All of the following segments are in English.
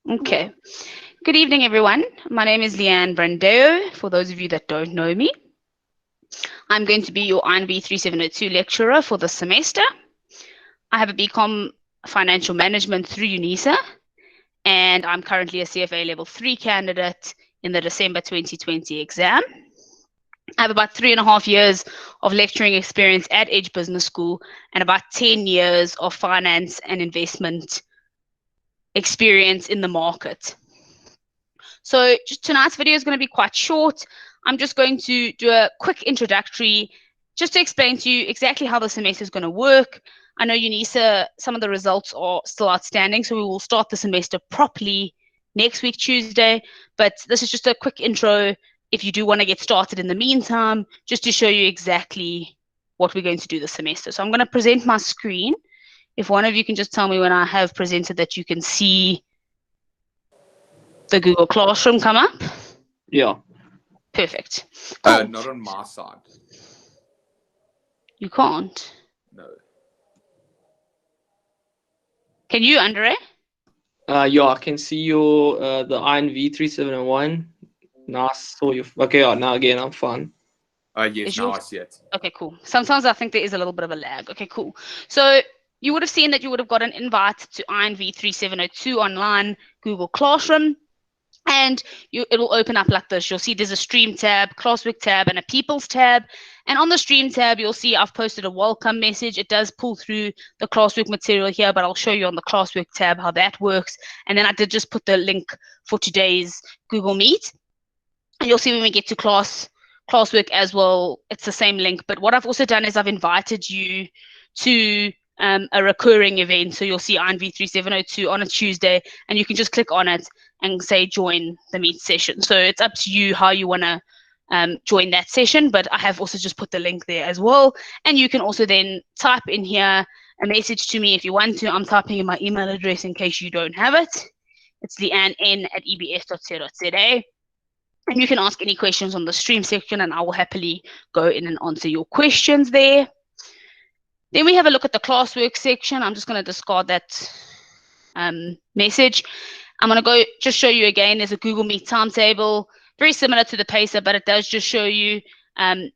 Okay. Good evening, everyone. My name is Leanne Brandeo, for those of you that don't know me. I'm going to be your INV3702 lecturer for the semester. I have a BCom Financial Management through UNISA, and I'm currently a CFA Level 3 candidate in the December 2020 exam. I have about 3.5 years of lecturing experience at Edge Business School and about 10 years of finance and investment experience in the market. So tonight's video is going to be quite short. I'm just going to do a quick introductory just to explain to you exactly how the semester is going to work. I know UNISA, some of the results are still outstanding, so we will start the semester properly next week, Tuesday. But this is just a quick intro if you do want to get started in the meantime, just to show you exactly what we're going to do this semester. So I'm going to present my screen. If one of you can just tell me when I have presented that you can see the Google Classroom come up. Yeah. Perfect. Cool. Not on my side. You can't. No. Can you, Andre? Yeah, I can see your the INV3701. Nice. Saw you. Okay, now again, I'm fine. Yes, now I see it. Okay, cool. Sometimes I think there is a little bit of a lag. Okay, cool. So you would have seen that you would have got an invite to INV3702 online Google Classroom. And it'll open up like this. You'll see there's a stream tab, classwork tab, and a people's tab. And on the stream tab, you'll see I've posted a welcome message. It does pull through the classwork material here, but I'll show you on the classwork tab how that works. And then I did just put the link for today's Google Meet. And you'll see when we get to classwork as well, it's the same link. But what I've also done is I've invited you to a recurring event. So you'll see INV3702 on a Tuesday, and you can just click on it and say join the meet session. So it's up to you how you want to join that session, but I have also just put the link there as well. And you can also then type in here a message to me if you want to. I'm typing in my email address in case you don't have it. It's leanne@ebs.co.za. And you can ask any questions on the stream section, and I will happily go in and answer your questions there. Then we have a look at the classwork section. I'm just going to discard that message. I'm going to go just show you again. There's a Google Meet timetable, very similar to the Pacer, but it does just show you the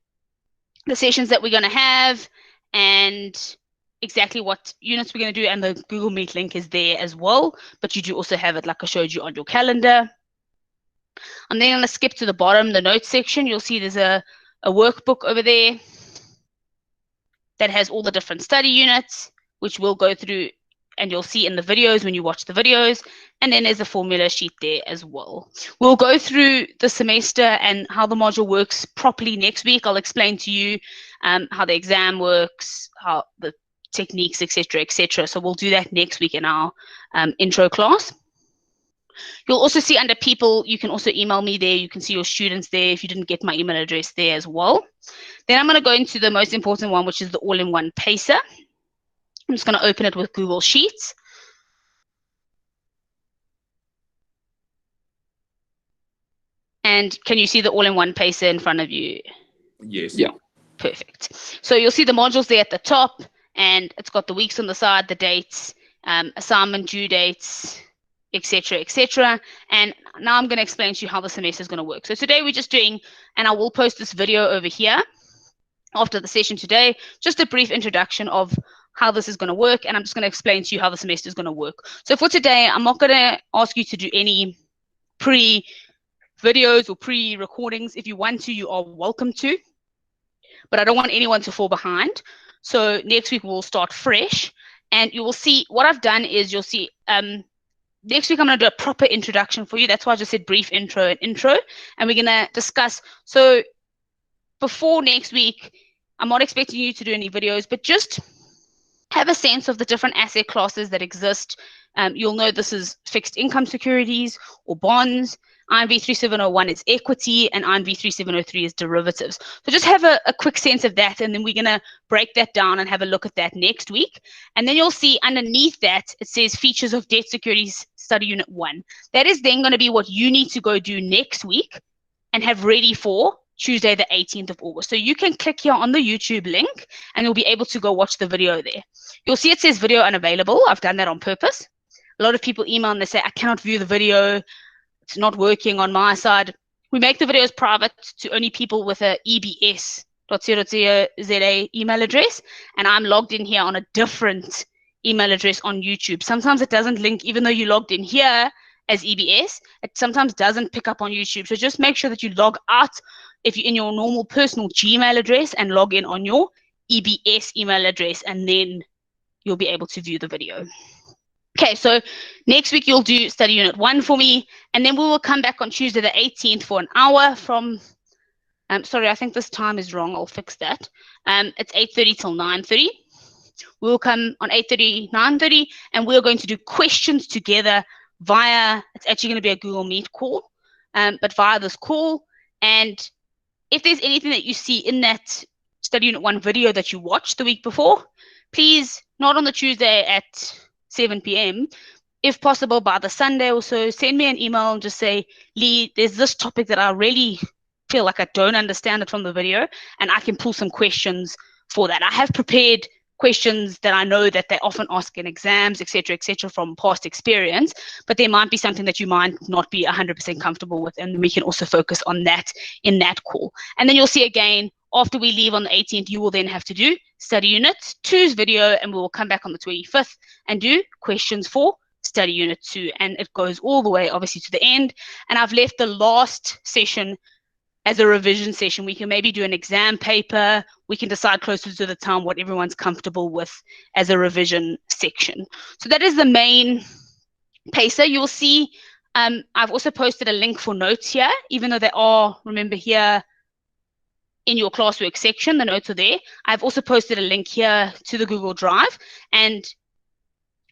sessions that we're going to have and exactly what units we're going to do. And the Google Meet link is there as well, but you do also have it like I showed you on your calendar. I'm then going to skip to the bottom, the notes section. You'll see there's a workbook over there that has all the different study units, which we'll go through and you'll see in the videos when you watch the videos. And then there's a formula sheet there as well. We'll go through the semester and how the module works properly next week. I'll explain to you how the exam works, how the techniques, etc., etc. So we'll do that next week in our intro class. You'll also see under people, you can also email me there. You can see your students there if you didn't get my email address there as well. Then I'm going to go into the most important one, which is the all-in-one Pacer. I'm just going to open it with Google Sheets. And can you see the all-in-one Pacer in front of you? Yes. Yeah. Perfect. So you'll see the modules there at the top, and it's got the weeks on the side, the dates, assignment due dates, etc., etc. And now I'm going to explain to you how the semester is going to work. So today we're just doing, and I will post this video over here after the session today, just a brief introduction of how this is going to work, and I'm just going to explain to you how the semester is going to work. So for today, I'm not going to ask you to do any pre-videos or pre-recordings. If you want to, you are welcome to, but I don't want anyone to fall behind. So next week we'll start fresh, and you will see what I've done is you'll see next week I'm going to do a proper introduction for you. That's why I just said brief intro and intro, and we're going to discuss. So before next week, I'm not expecting you to do any videos, but just have a sense of the different asset classes that exist. You'll know this is fixed income securities or bonds. INV3701 is equity, and INV3703 is derivatives. So just have a quick sense of that, and then we're going to break that down and have a look at that next week. And then you'll see underneath that, it says features of debt securities study unit 1. That is then going to be what you need to go do next week and have ready for Tuesday, the 18th of August. So you can click here on the YouTube link and you'll be able to go watch the video there. You'll see it says video unavailable. I've done that on purpose. A lot of people email and they say, I cannot view the video. It's not working on my side. We make the videos private to only people with a ebs.co.za email address, and I'm logged in here on a different email address on YouTube. Sometimes it doesn't link, even though you logged in here as EBS, it sometimes doesn't pick up on YouTube. So just make sure that you log out if you're in your normal personal Gmail address and log in on your EBS email address, and then you'll be able to view the video. Okay, so next week you'll do study unit 1 for me, and then we will come back on Tuesday the 18th for an hour from, sorry, I think this time is wrong. I'll fix that. It's 8:30 till 9:30. We'll come on 8:30, 9:30, and we're going to do questions together via, it's actually going to be a Google Meet call, but via this call. And if there's anything that you see in that study unit 1 video that you watched the week before, please, not on the Tuesday at 7 p.m., if possible by the Sunday or so, send me an email and just say, Lee, there's this topic that I really feel like I don't understand it from the video, and I can pull some questions for that. I have prepared questions that I know that they often ask in exams, etc., from past experience, but there might be something that you might not be 100% comfortable with, and we can also focus on that in that call. And then you'll see again, after we leave on the 18th, you will then have to do study unit 2's video, and we will come back on the 25th and do questions for study unit 2, and it goes all the way obviously to the end. And I've left the last session as a revision session. We can maybe do an exam paper. We can decide closer to the time what everyone's comfortable with as a revision section. So that is the main pacer. You will see I've also posted a link for notes here, even though they are, remember, here in your classwork section, the notes are there. I've also posted a link here to the Google Drive, and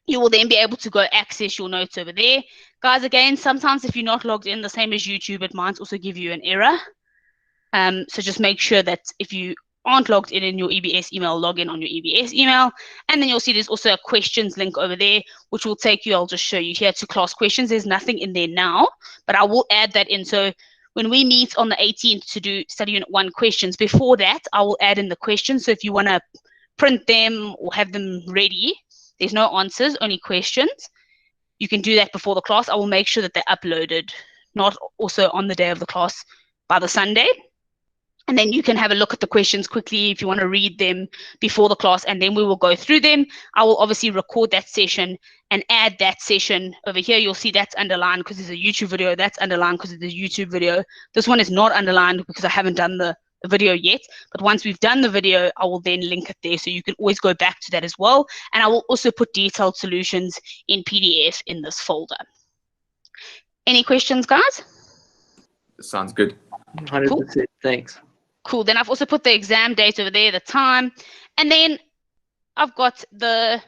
you will then be able to go access your notes over there. Guys, again, sometimes if you're not logged in, the same as YouTube, it might also give you an error. So just make sure that if you aren't logged in your EBS email, log in on your EBS email. And then you'll see there's also a questions link over there, which will take you, I'll just show you here, to class questions. There's nothing in there now, but I will add that in. So when we meet on the 18th to do study unit 1 questions, before that, I will add in the questions. So if you want to print them or have them ready, there's no answers, only questions. You can do that before the class. I will make sure that they're uploaded, not also on the day of the class, by the Sunday. And then you can have a look at the questions quickly if you want to read them before the class, and then we will go through them. I will obviously record that session and add that session over here. You'll see that's underlined because there's a YouTube video. That's underlined because there's a YouTube video. This one is not underlined because I haven't done the video yet. But once we've done the video, I will then link it there. So you can always go back to that as well. And I will also put detailed solutions in PDF in this folder. Any questions, guys? Sounds good. 100%. Cool. Thanks. Cool. Then I've also put the exam date over there, the time, and then I've got the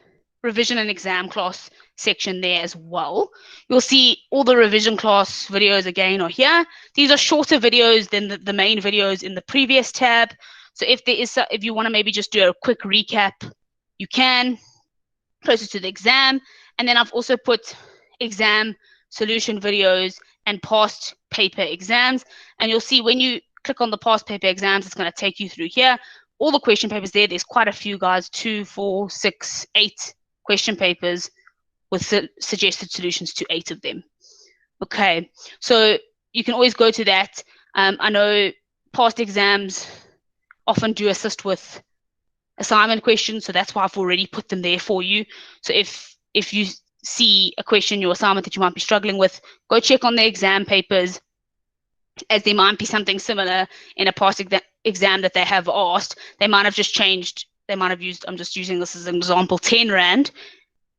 revision and exam class section there as well. You'll see all the revision class videos again are here. These are shorter videos than the main videos in the previous tab. So if you want to maybe just do a quick recap, you can, closer to the exam. And then I've also put exam solution videos and past paper exams. And you'll see when you click on the past paper exams, it's going to take you through here. All the question papers there. There's quite a few, guys, 2, 4, 6, 8 question papers with suggested solutions to 8 of them. Okay, so you can always go to that. I know past exams often do assist with assignment questions, so that's why I've already put them there for you. So if you see a question in your assignment that you might be struggling with, go check on the exam papers, as there might be something similar in a past exam that they have asked. They might have just changed, they might have used, I'm just using this as an example, 10 Rand,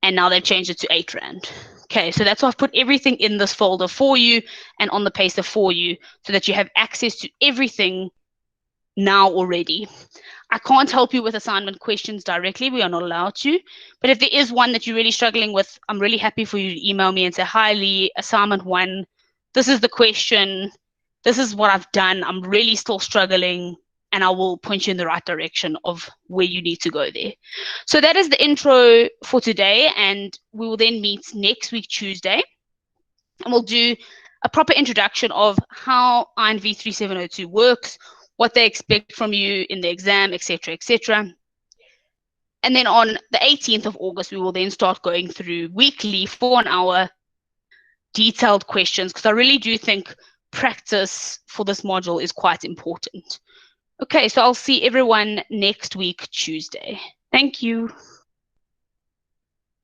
and now they've changed it to 8 Rand. Okay, so that's why I've put everything in this folder for you and on the pacer for you, so that you have access to everything now already. I can't help you with assignment questions directly. We are not allowed to. But if there is one that you're really struggling with, I'm really happy for you to email me and say, hi, Lee, assignment 1, this is the question. This is what I've done. I'm really still struggling, and I will point you in the right direction of where you need to go there. So that is the intro for today, and we will then meet next week, Tuesday, and we'll do a proper introduction of how INV3702 works, what they expect from you in the exam, etc., etc. And then on the 18th of August, we will then start going through weekly for an hour detailed questions, because I really do think practice for this module is quite important. Okay, so I'll see everyone next week, Tuesday. Thank you.